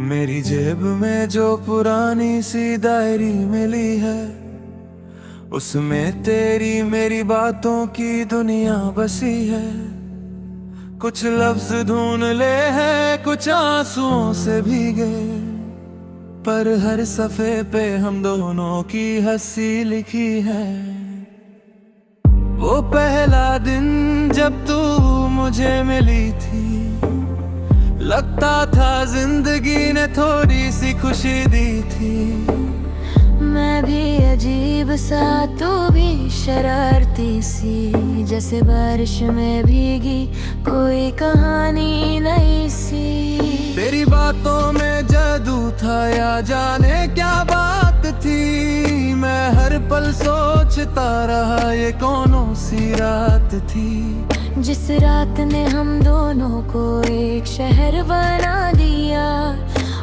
मेरी जेब में जो पुरानी सी डायरी मिली है, उसमें तेरी मेरी बातों की दुनिया बसी है। कुछ लफ्ज ढूंढ ले हैं, कुछ आंसुओं से भीगे, पर हर सफे पे हम दोनों की हंसी लिखी है। वो पहला दिन जब तू मुझे मिली थी, लगता था जिंदगी ने थोड़ी सी खुशी दी थी। मैं भी अजीब सा, तू भी शरारती सी, जैसे बारिश में भीगी कोई कहानी नई सी। तेरी बातों में जादू था या जाने क्या बात थी, मैं हर पल सोचता रहा ये कौनों सी रात थी। जिस रात ने हम दोनों को एक शहर बना दिया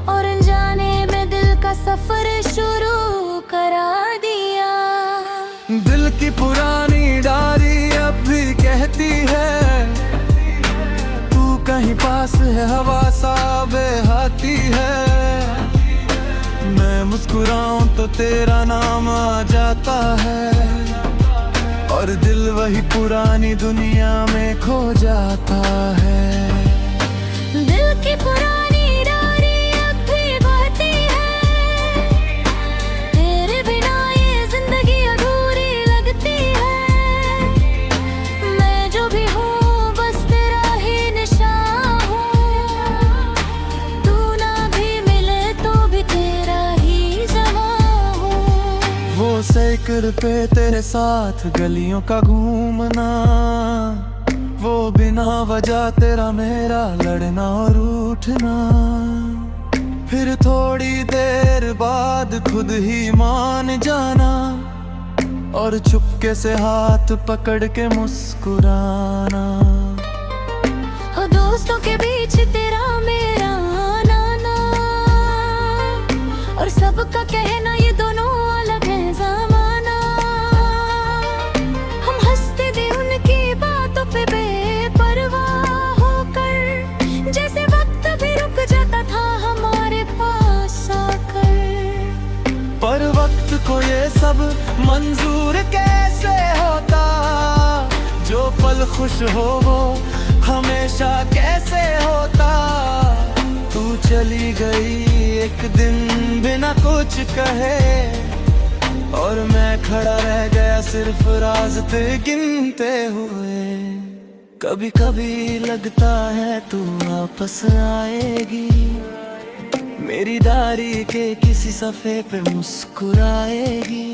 और अनजाने में दिल का सफर शुरू करा दिया। दिल की पुरानी डायरी अब भी कहती है, तू कहीं पास है, हवा सा बहती है। मैं मुस्कुराऊं तो तेरा नाम आ जाता है, और दिल वही पुरानी दुनिया में खो जाता है। दिल की पुरानी डायरी अब भी बहती है, तेरे बिना ये जिंदगी अधूरी लगती है। मैं जो भी हूँ बस तेरा ही निशान हूँ, तू ना भी मिले तो भी तेरा ही जवां हूँ। वो साइकिल पे तेरे साथ गलियों का घूमना, वो बिना वजह तेरा मेरा लड़ना और उठना, फिर थोड़ी देर बाद खुद ही मान जाना, और चुपके से हाथ पकड़ के मुस्कुराना। हो दोस्तों के बीच तेरा मेरा आना, और सबका कहना ये दोनों अलग है ज़माना। हम हंसते थे उनकी बातों पे बेपरवाह होकर, जैसे वक्त भी रुक जाता था हमारे पास आकर। पर वक्त को ये सब मंजूर कैसे होता, जो पल खुश हो वो हमेशा कैसे होता। तू चली गई एक दिन बिना कुछ कहे, और मैं खड़ा रह गया सिर्फ रास्ते गिनते हुए। कभी कभी लगता है तू वापस आएगी, मेरी डायरी के किसी सफ़े पे मुस्कुराएगी।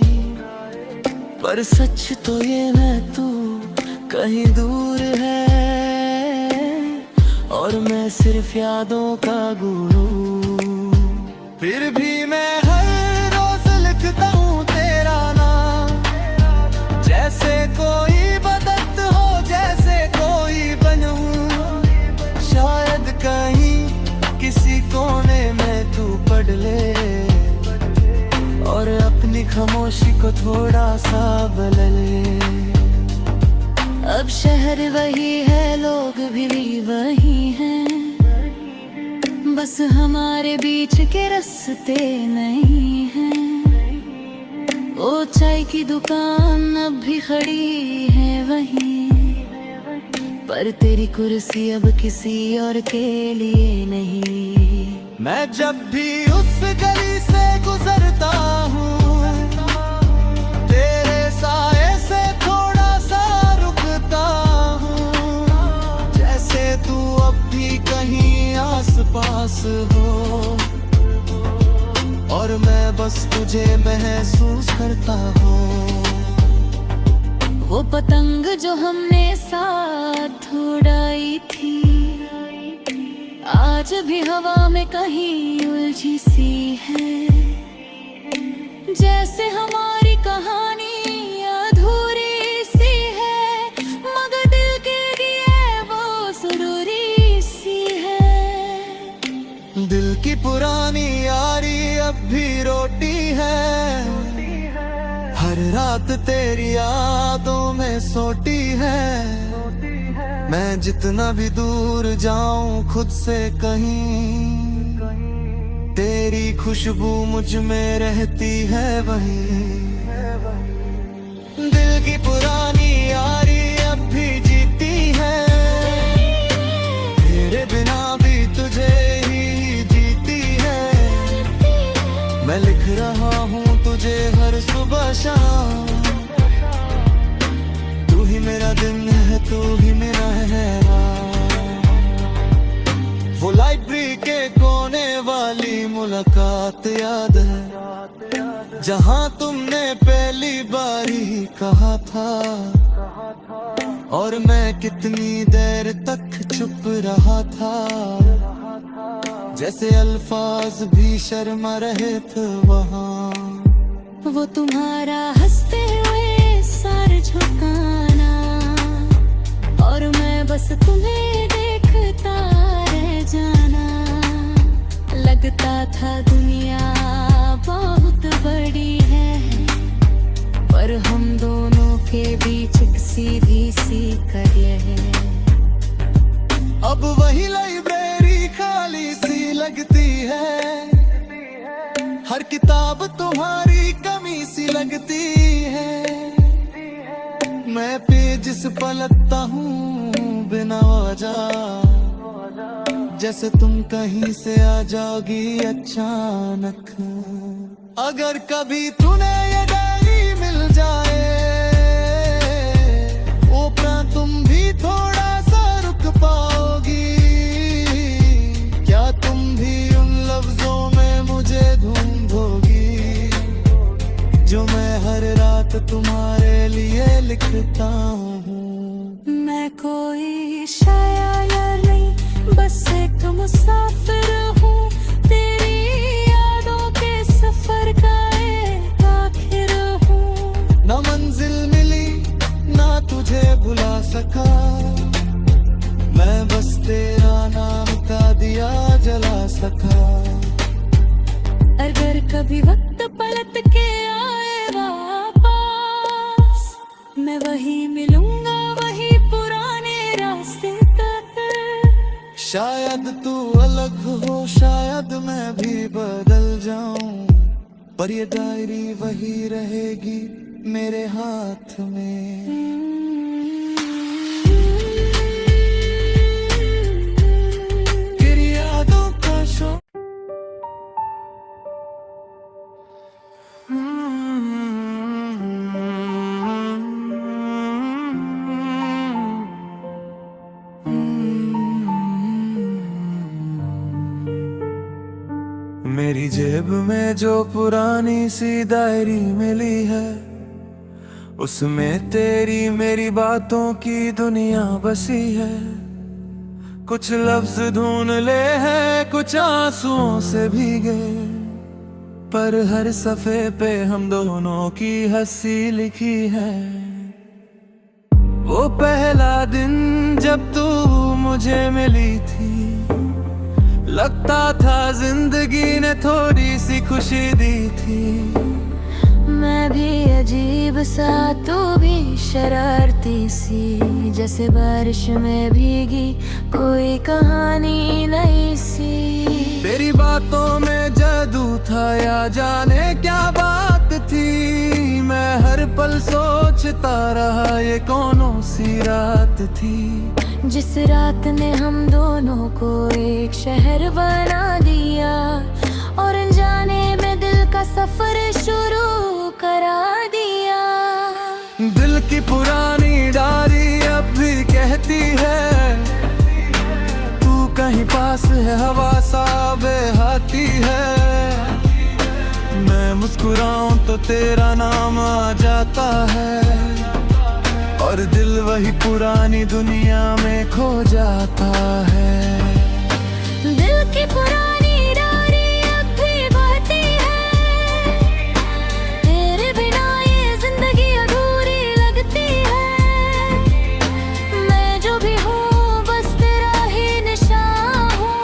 पर सच तो ये मैं तू कहीं दूर है, और मैं सिर्फ यादों का गुरु। फिर भी मैं हर रोज लिखता हूँ तेरा नाम, जैसे कोई बदत हो, जैसे कोई बनूं। शायद कहीं किसी कोने में तू पढ़ ले, और अपनी खामोशी को थोड़ा सा बदल ले। अब शहर वही है, लोग भी वही हैं, बस हमारे बीच के रास्ते नहीं हैं। वो चाय की दुकान अब भी खड़ी है वहीं, पर तेरी कुर्सी अब किसी और के लिए नहीं। मैं जब भी उस गली से गुजरता हूँ, तेरे साए से थोड़ा सा रुकता हूँ, जैसे तू अब भी कहीं आस पास हो, और मैं बस तुझे महसूस करता हूँ। वो पतंग जो हमने साथ उड़ाई थी, आज भी हवा में कहीं उलझी सी है, जैसे हमारी कहानी अधूरी सी है, मगर दिल के लिए वो जरूरी सी है। दिल की पुरानी यारी अब भी रोटी है, हर रात तेरी यादों में सोती है। मैं जितना भी दूर जाऊं खुद से कहीं, खुशबू मुझ में रहती है वही। दिल की पुरानी यारी अब भी जीती है, तेरे बिना भी तुझे ही जीती है। मैं लिख रहा हूँ तुझे हर सुबह शाम, तू ही मेरा दिन है, तू ही मेरा है रात। वो लाइब्रेरी के कोने वाली मुलाकात याद है, जहाँ तुमने पहली बार ही कहा था, और मैं कितनी देर तक चुप रहा था, जैसे अल्फाज भी शर्मा रहे थे वहाँ। वो तुम्हारा हंसते हुए सार झुकाना, और मैं बस तुम्हें देखता रह जाना। लगता था दुनिया बहुत बड़ी है, पर हम दोनों के बीच एक सीधी सी कड़ी है। अब वही लाइब्रेरी खाली सी लगती है, हर किताब तुम्हारी कमी सी लगती है। मैं पेज पलटता हूँ बिना वजह, जैसे तुम कहीं से आ जाओगी अचानक। अगर कभी तुम्हें ये डायरी मिल जाए, ओपरा तुम भी थोड़ा सा रुक पाओगी। क्या तुम भी उन लफ्जों में मुझे ढूंढोगी, जो मैं हर रात तुम्हारे लिए लिखता हूँ। मैं कोई शायर नहीं, बस एक मुसाफिर हूँ, तेरी यादों के सफर का एक आखिर हूँ। ना मंजिल मिली ना तुझे भुला सका, मैं बस तेरा नाम का दिया जला सका। अगर कभी वक्त पलट के आए वापस, मैं वही मिलूंगा वही पुराने रास्ते तक। शायद तू अलग हो, शायद मैं भी बदल जाऊं, पर ये डायरी वही रहेगी मेरे हाथ में। तेरी यादों का शो मेरी जेब में जो पुरानी सी डायरी मिली है, उसमें तेरी मेरी बातों की दुनिया बसी है। कुछ लफ्ज ढूंढ ले हैं, कुछ आंसुओं से भीगे, पर हर सफे पे हम दोनों की हंसी लिखी है। वो पहला दिन जब तू मुझे मिली थी, लगता था जिंदगी ने थोड़ी सी खुशी दी थी। मैं भी अजीब सा, तू भी शरारती सी, जैसे बारिश में भीगी कोई कहानी नई सी। तेरी बातों में जादू था या जाने क्या बात थी, मैं हर पल सोचता रहा ये कौनों सी रात थी। जिस रात ने हम दोनों को एक शहर बना दिया, और अनजाने में दिल का सफर शुरू करा दिया। दिल की पुरानी डायरी अब भी कहती है, तू कहीं पास है, हवा सा बहती है। मैं मुस्कुराऊं तो तेरा नाम आ जाता है, और दिल वही पुरानी दुनिया में खो जाता है। दिल की पुरानी डायरी अब भी बहती है, तेरे बिना ये जिंदगी अधूरी लगती है। मैं जो भी हूँ बस तेरा ही निशान हूँ,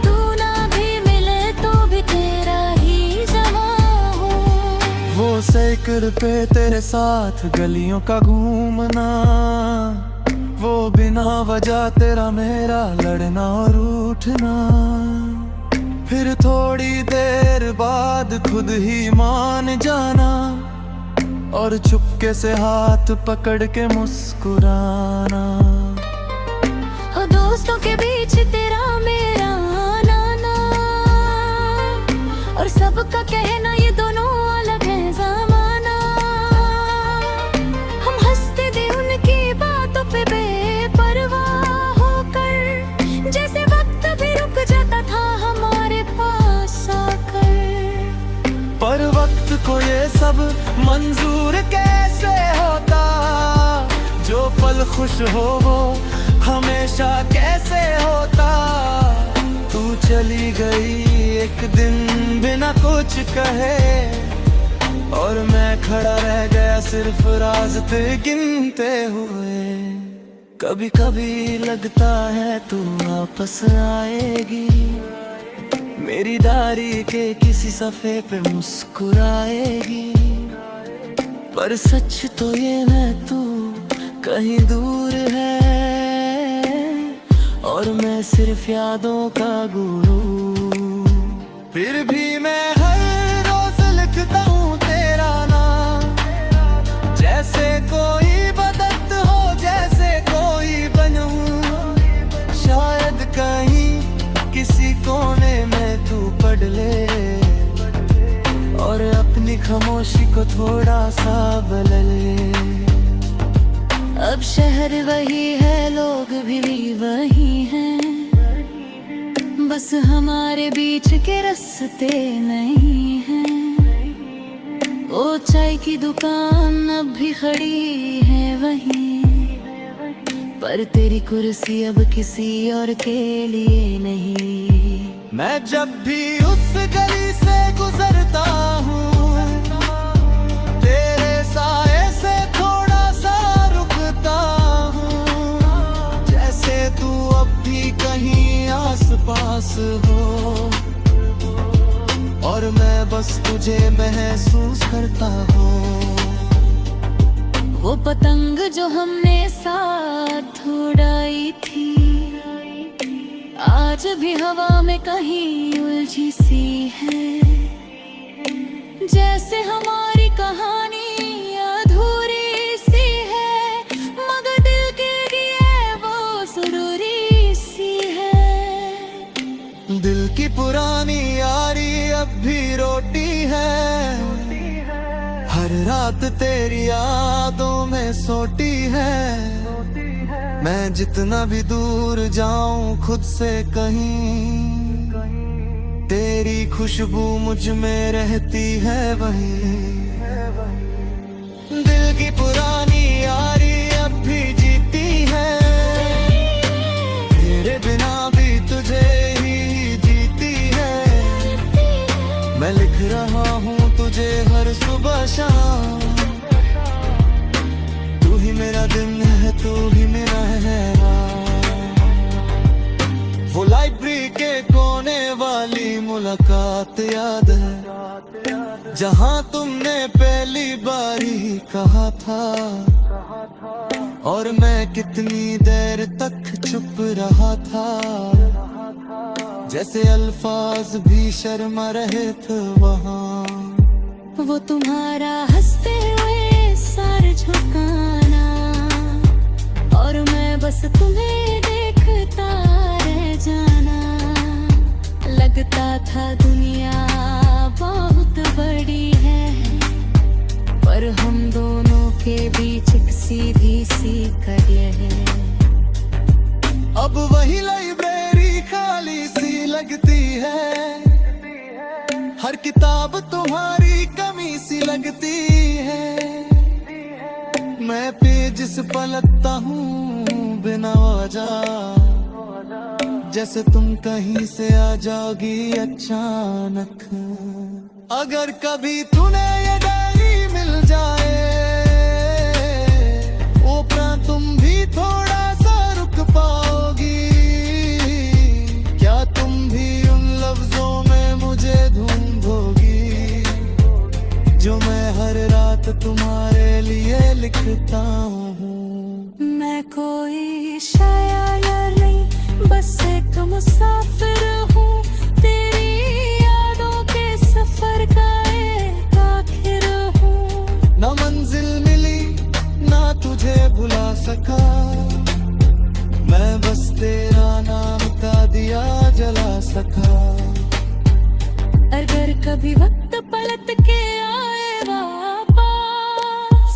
तू ना भी मिले तो भी तेरा ही जमा हूँ। वो साइकिल पे तेरे साथ गलियों का घूमना, वो बिना वजह तेरा मेरा लड़ना और उठना, फिर थोड़ी देर बाद खुद ही मान जाना, और चुपके से हाथ पकड़ के मुस्कुराना। हो दोस्तों के बीच तेरा मेरा आना, और सबका कहना ये दोनों अलग है ज़माना। हम हंसते थे उनकी बातों पे बेपरवाह होकर, जैसे वक्त भी रुक जाता था हमारे पास आकर। पर वक्त को ये सब मंजूर कैसे होता, जो पल खुश हो वो हमेशा कैसे होता। तू चली गई एक दिन बिना कुछ कहे, और मैं खड़ा रह गया सिर्फ रास्ते गिनते हुए। कभी कभी लगता है तू वापस आएगी, मेरी डायरी के किसी सफ़े पे मुस्कुराएगी। पर सच तो ये मैं तू कहीं दूर है, और मैं सिर्फ यादों का गुरु। फिर भी मैं हर रोज लिखता हूँ तेरा नाम, जैसे कोई बदत हो जैसे कोई बनूं। शायद कहीं किसी कोने में तू पढ़ ले, और अपनी खामोशी को थोड़ा सा बदल ले। अब शहर वही है, लोग भी वही हैं, बस हमारे बीच के रास्ते नहीं हैं। वो चाय की दुकान अब भी खड़ी है वहीं, पर तेरी कुर्सी अब किसी और के लिए नहीं। मैं जब भी उस गली से गुजरता हूँ, तेरे साए से थोड़ा सा रुकता हूँ, जैसे तू अब भी कहीं आस पास हो, और मैं बस तुझे महसूस करता हूँ। वो पतंग जो हमने साथ उड़ाई थी, आज भी हवा में कहीं उलझी सी है। जैसे हमारी कहानी अधूरी सी है, मगर दिल के लिए वो जरूरी सी है। दिल की पुरानी यारी अब भी रोटी है, हर रात तेरी यादों में सोती है। मैं जितना भी दूर जाऊं खुद से कहीं, तेरी खुशबू मुझ में रहती है वहीं। दिल की पुरानी यारी अब भी जीती है, तेरे बिना भी तुझे ही जीती है। मैं लिख रहा हूँ तुझे हर सुबह शाम, तू ही मेरा दिन है, तू ही मेरा है रात। वो लाइब्रेरी के कोने वाली मुलाकात याद है, जहाँ तुमने पहली बारी कहा था, और मैं कितनी देर तक चुप रहा था, जैसे अल्फाज भी शर्मा रहे थे वहाँ। वो तुम्हारा हंसते हुए सर झुकाना, और मैं बस तुम्हें देखता रह जाना। लगता था दुनिया बहुत बड़ी है, पर हम दोनों के बीच एक सीधी सी कड़ी है। अब वही लाइब्रेरी खाली सी लगती है, हर किताब तुम्हारी कमी सी लगती है। मैं पेज पलटता हूँ बिना वजह, जैसे तुम कहीं से आ जाओगी अचानक। अगर कभी तूने ये डायरी मिल जाए, ऊपर तुम भी थोड़ा सा रुक पाओगी। क्या तुम भी उन लफ्जों में मुझे ढूंढोगी, जो मैं हर रात तुम्हारे लिए लिखता हूँ। मैं कोई शायर नहीं, बस एक मुसाफिर हूँ तेरी सका। अगर कभी वक्त पलट के आए वापस,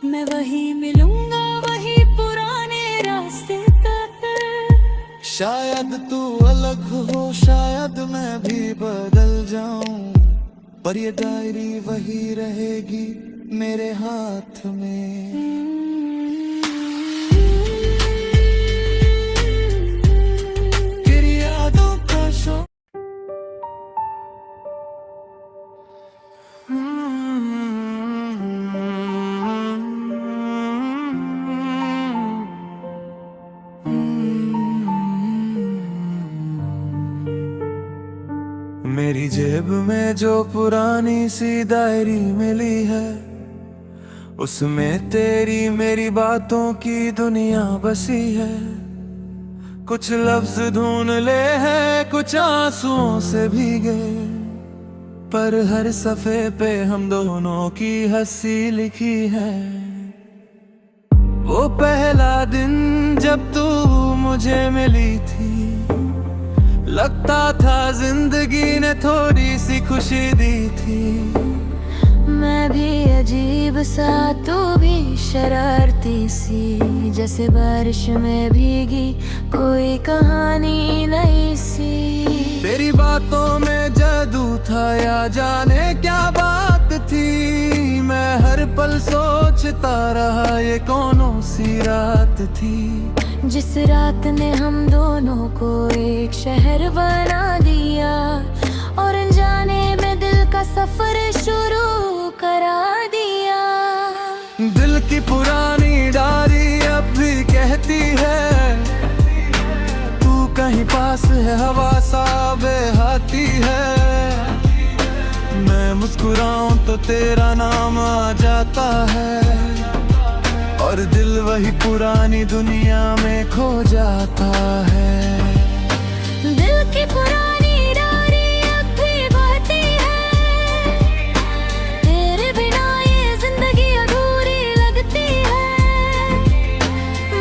मैं वही मिलूंगा वही पुराने रास्ते तक। शायद तू अलग हो, शायद मैं भी बदल जाऊं, पर ये डायरी वही रहेगी मेरे हाथ में। तेरी यादों का शो मेरी जेब में जो पुरानी सी डायरी मिली है, उसमें तेरी मेरी बातों की दुनिया बसी है। कुछ लफ्ज ढूंढ ले हैं, कुछ आंसुओं से भीगे, पर हर सफे पे हम दोनों की हंसी लिखी है। वो पहला दिन जब तू मुझे मिली थी, लगता था जिंदगी ने थोड़ी सी खुशी दी थी। मैं भी अजीब सा, तू भी शरारती सी, जैसे बारिश में भीगी कोई कहानी नई सी। तेरी बातों में जादू था या जाने क्या बात थी, मैं हर पल सोचता रहा ये कौनों सी रात थी। जिस रात ने हम दोनों को एक शहर बना दिया, और अनजाने में दिल का सफर शुरू करा दिया। दिल की पुरानी डायरी अब भी कहती है, तू कहीं पास है, हवा सा बहती है। मैं मुस्कुराऊं तो तेरा नाम आ जाता है, और दिल वही पुरानी दुनिया में खो जाता है। दिल की पुरानी डायरी अब भी बहती है, तेरे बिना ये जिंदगी अधूरी लगती है।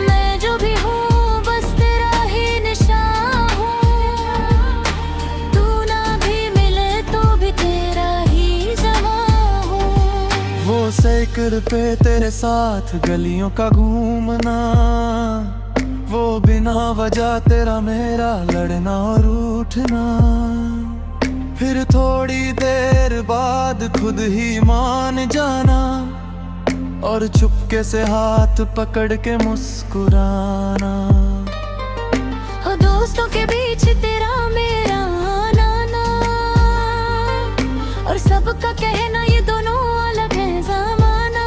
मैं जो भी हूँ बस तेरा ही निशान हूँ, तू ना भी मिले तो भी तेरा ही जवां हूँ। वो साइकिल पे तेरे साथ गलियों का घूमना, वो बिना वजह तेरा मेरा लड़ना और रूठना, फिर थोड़ी देर बाद खुद ही मान जाना, और चुपके से हाथ पकड़ के मुस्कुराना। हो दोस्तों के बीच तेरा मेरा आना, और सबका कहना ये दोनों अलग है ज़माना।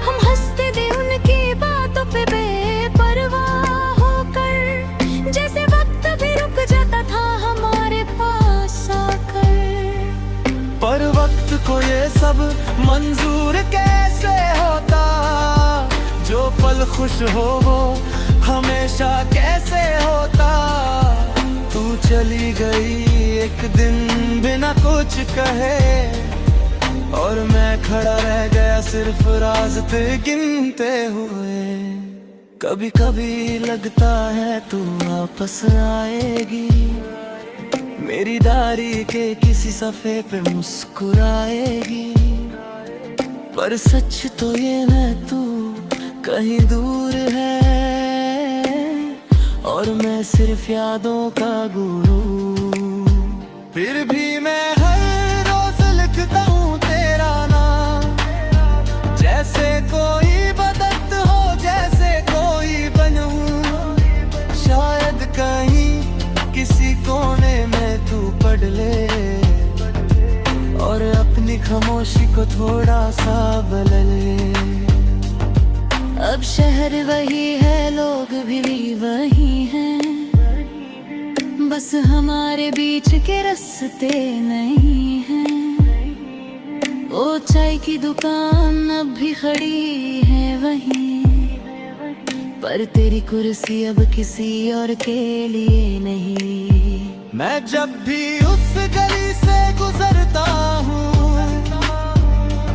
हम हंसते थे उनकी बातों पे बेपरवाह होकर, जैसे वक्त भी रुक जाता था हमारे पास आकर। पर वक्त को ये सब मंजूर कैसे होता, जो पल खुश हो वो हमेशा कैसे होता। तू चली गई एक दिन बिना कुछ कहे, और मैं खड़ा रह गया सिर्फ रास्ते गिनते हुए। कभी कभी लगता है तू वापस आएगी, मेरी डायरी के किसी सफ़े पे मुस्कुराएगी, पर सच तो ये मैं तू कहीं दूर है, और मैं सिर्फ यादों का गुरु। फिर भी मैं हर रोज लिखता हूँ तेरा नाम, जैसे कोई बदत हो, जैसे कोई बनूं। शायद कहीं किसी कोने में तू पढ़ ले, और अपनी खामोशी को थोड़ा सा बदल ले। अब शहर वही है, लोग भी वही हैं, बस हमारे बीच के रास्ते नहीं हैं। वो चाय की दुकान अब भी खड़ी है वहीं, पर तेरी कुर्सी अब किसी और के लिए नहीं। मैं जब भी उस गली से गुजरता हूँ,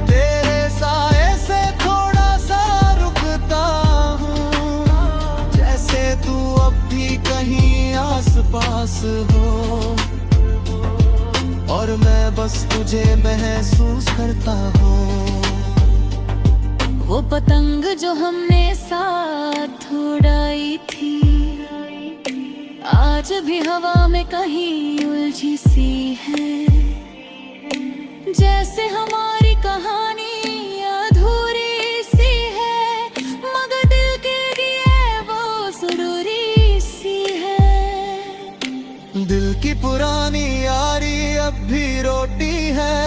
तेरे साए से थोड़ा सा रुकता हूँ, जैसे तू अब भी कहीं आस पास पास हो, और मैं बस तुझे महसूस करता हूँ। वो पतंग जो हमने साथ उड़ाई थी, आज भी हवा में कहीं उलझी सी है। जैसे हमारी कहानी अधूरी सी है, मगर दिल के लिए वो जरूरी सी है। दिल की पुरानी यारी अब भी रोटी है,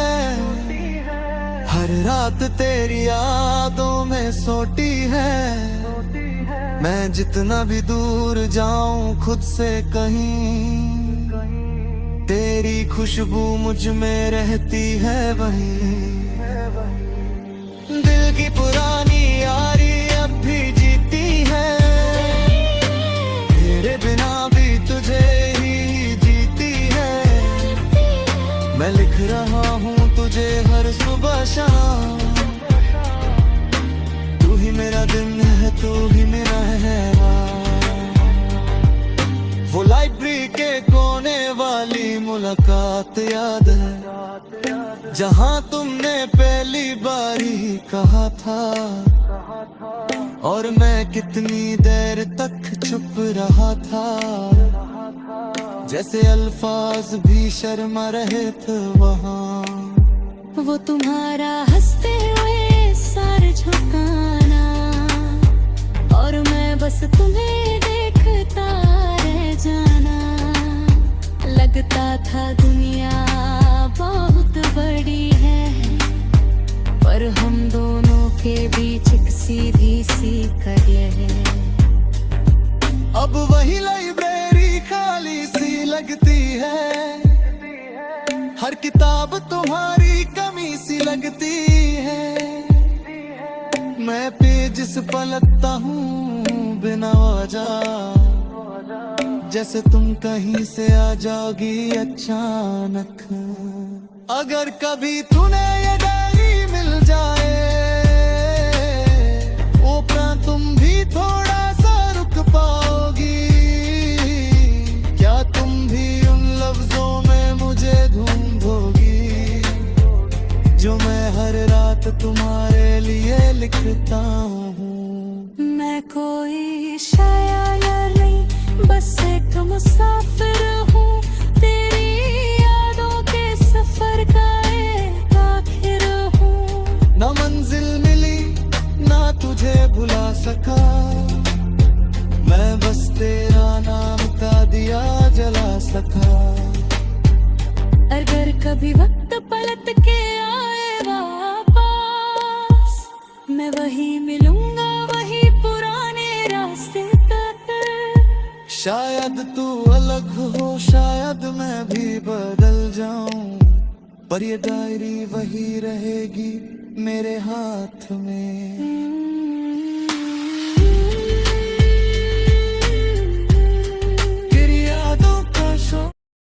हर रात तेरी यादों में सोती है। मैं जितना भी दूर जाऊं खुद से कहीं, तेरी खुशबू मुझ में रहती है वहीं। दिल की पुरानी यारी अब भी जीती है, तेरे बिना भी तुझे ही जीती है। मैं लिख रहा हूँ तुझे हर सुबह शाम, तू ही मेरा दिन है, तू ही मेरा है रात। वो लाइब्रेरी के कोने वाली मुलाकात याद है, जहाँ तुमने पहली बारी कहा था, और मैं कितनी देर तक चुप रहा था। जैसे अल्फाज भी शर्मा रहे थे वहाँ। वो तुम्हारा हंसते हुए सर झुकाना, और मैं बस तुम्हें देखता रह जाना। लगता था दुनिया बहुत बड़ी है, पर हम दोनों के बीच एक सीधी सी कड़ी है। अब वही लाइब्रेरी खाली सी लगती है, हर किताब तुम्हारी कमी सी लगती है। मैं पेज पलटता हूँ बिना वजह, जैसे तुम कहीं से आ जाओगी अचानक। अगर कभी तुम्हें ये डायरी मिल जाए, ओपरा तुम भी थोड़ा सा रुक पाओगी। क्या तुम भी उन लफ्जों में मुझे ढूंढोगी, जो मैं हर रात तुम्हारे लिए लिखता हूँ। मैं कोई शायर नहीं, बस एक मुसाफिर हूँ, तेरी यादों के सफर का एक आखिर हूँ। ना मंजिल मिली ना तुझे भुला सका, मैं बस तेरा नाम का दिया जला सका। अगर कभी वक्त पलट के आए वापस, मैं वही मिलूंगा वही पुराने रास्ते तक। शायद तू अलग हो, शायद मैं भी बदल जाऊं, पर ये डायरी वही रहेगी मेरे हाथ में।